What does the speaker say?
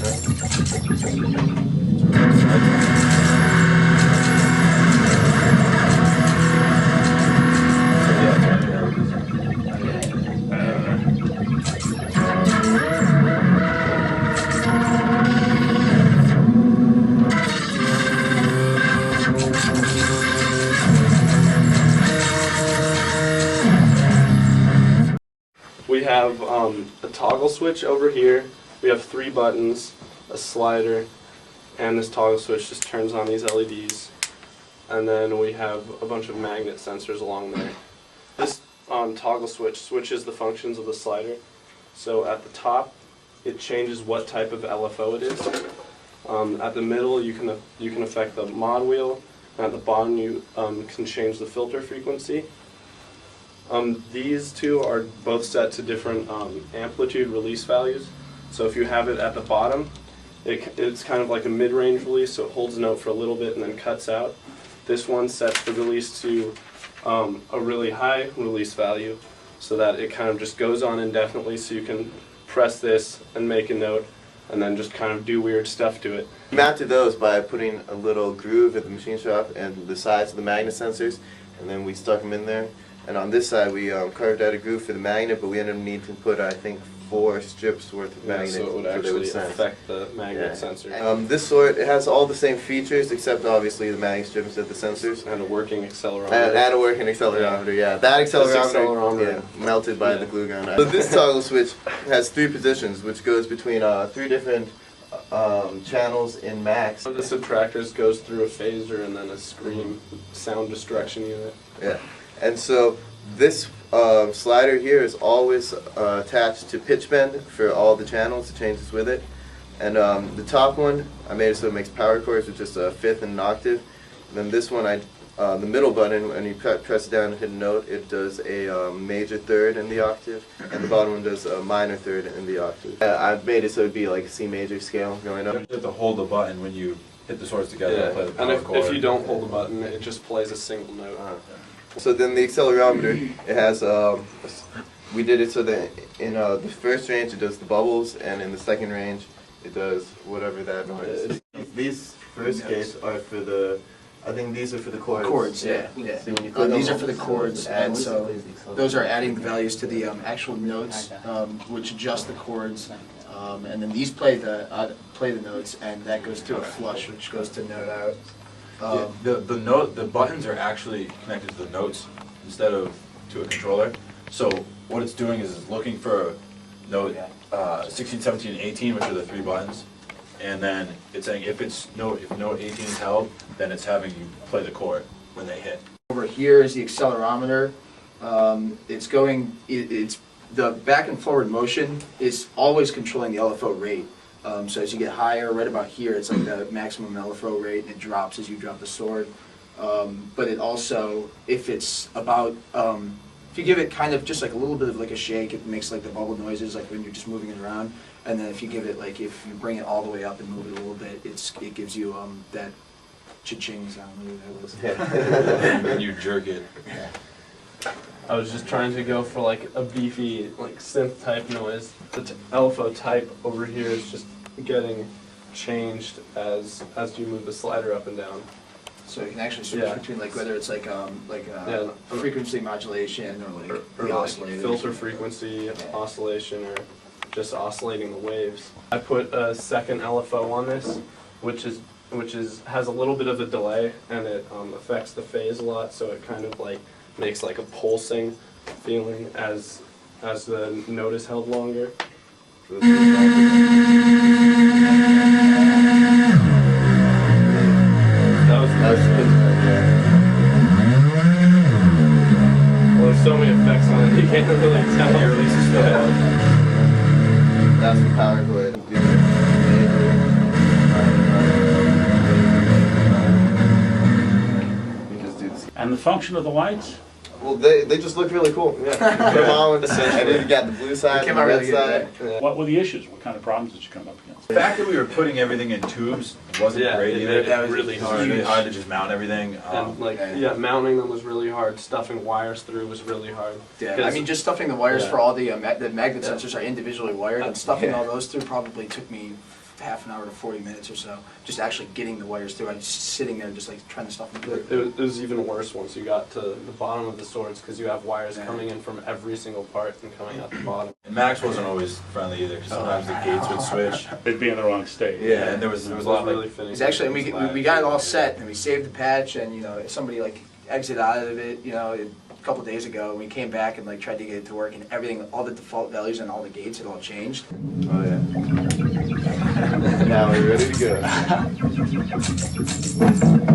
We have a toggle switch over here. We have 3 buttons, a slider, and this toggle switch just turns on these LEDs. And then we have a bunch of magnet sensors along there. This toggle switch switches the functions of the slider. So at the top, it changes what type of LFO it is. At the middle, you can affect the mod wheel. And at the bottom, you can change the filter frequency. These two are both set to different amplitude release values. So if you have it at the bottom, it's kind of like a mid-range release, so it holds a note for a little bit and then cuts out. This one sets the release to a really high release value, so that it kind of just goes on indefinitely, so you can press this and make a note and then just kind of do weird stuff to it. We mounted those by putting a little groove at the machine shop and the sides of the magnet sensors, and then we stuck them in there. And on this side, we carved out a groove for the magnet, but we ended up needing to put, I think, 4 strips worth of magnet. So it would actually affect the magnet sensor. This sword, it has all the same features, except obviously the magnet strips of the sensors. And a working accelerometer. And a working accelerometer, yeah. That accelerometer, melted by the glue gun. So this toggle switch has 3 positions, which goes between 3 different channels in max. The subtractors goes through a phaser and then a screen sound destruction unit. Yeah. And so this slider here is always attached to pitch bend for all the channels. It changes with it. And the top one, I made it so it makes power chords with just a 5th and an octave. And then this one, the middle button, when you press it down and hit a note, it does a major 3rd in the octave. And the bottom one does a minor 3rd in the octave. I made it so it'd be like a C major scale going up. You have to hold the button when you hit the swords together and play the power and chord. if you don't hold the button, it just plays a single note. So then the accelerometer, it has, we did it so that in the first range it does the bubbles, and in the second range it does whatever that noise. These first case are for the, I think these are for the chords. Chords, yeah. So when you These are for the chords, and so those are adding the values to the actual notes, which adjust the chords, and then these play the notes, and that goes to a flush, which goes to note out. The buttons are actually connected to the notes instead of to a controller. So what it's doing is it's looking for note 16, 17, and 18, which are the 3 buttons, and then it's saying if note 18 is held, then it's having you play the chord when they hit. Over here is the accelerometer. It's the back and forward motion is always controlling the LFO rate. So as you get higher, right about here, it's like the maximum LFO rate, and it drops as you drop the sword. But it also, if it's about, if you give it kind of just like a little bit of like a shake, it makes like the bubble noises, like when you're just moving it around. And then if you give it like, if you bring it all the way up and move it a little bit, it gives you that cha-ching sound. When you jerk it. I was just trying to go for like a beefy, like synth type noise. The LFO type over here is just getting changed as you move the slider up and down. So you can actually switch between like whether it's like frequency modulation or like the oscillator, filter frequency, oscillation, or just oscillating the waves. I put a second LFO on this, which has a little bit of a delay, and it affects the phase a lot. So it kind of like makes like a pulsing feeling as the note is held longer. That was good. Well, there's so many effects on it, you can't really tell. Your release is still held. That's the power chord. And the function of the lights? Well, they just look really cool. Yeah. Put them on, and then you got the blue side and the red side. What were the issues? What kind of problems did you come up against? The fact that we were putting everything in tubes wasn't great either. That was really hard. It was really hard to just mount everything. And mounting them was really hard. Stuffing wires through was really hard. Yeah, I mean, just stuffing the wires for all the magnet sensors are individually wired, and stuffing all those through probably took me half an hour to 40 minutes or so, just actually getting the wires through. I was sitting there just like trying to stuff them through. It was even worse once you got to the bottom of the swords because you have wires coming in from every single part and coming out the bottom. And Max wasn't always friendly either, because sometimes the gates would switch. They'd be in the wrong state. Yeah, and there was a lot really of finicky. It's actually, we got it all set, and we saved the patch, and, you know, if somebody like exit out of it, you know, a couple days ago, and we came back and like tried to get it to work, and everything, all the default values and all the gates had all changed. Oh yeah. Now we're ready to go.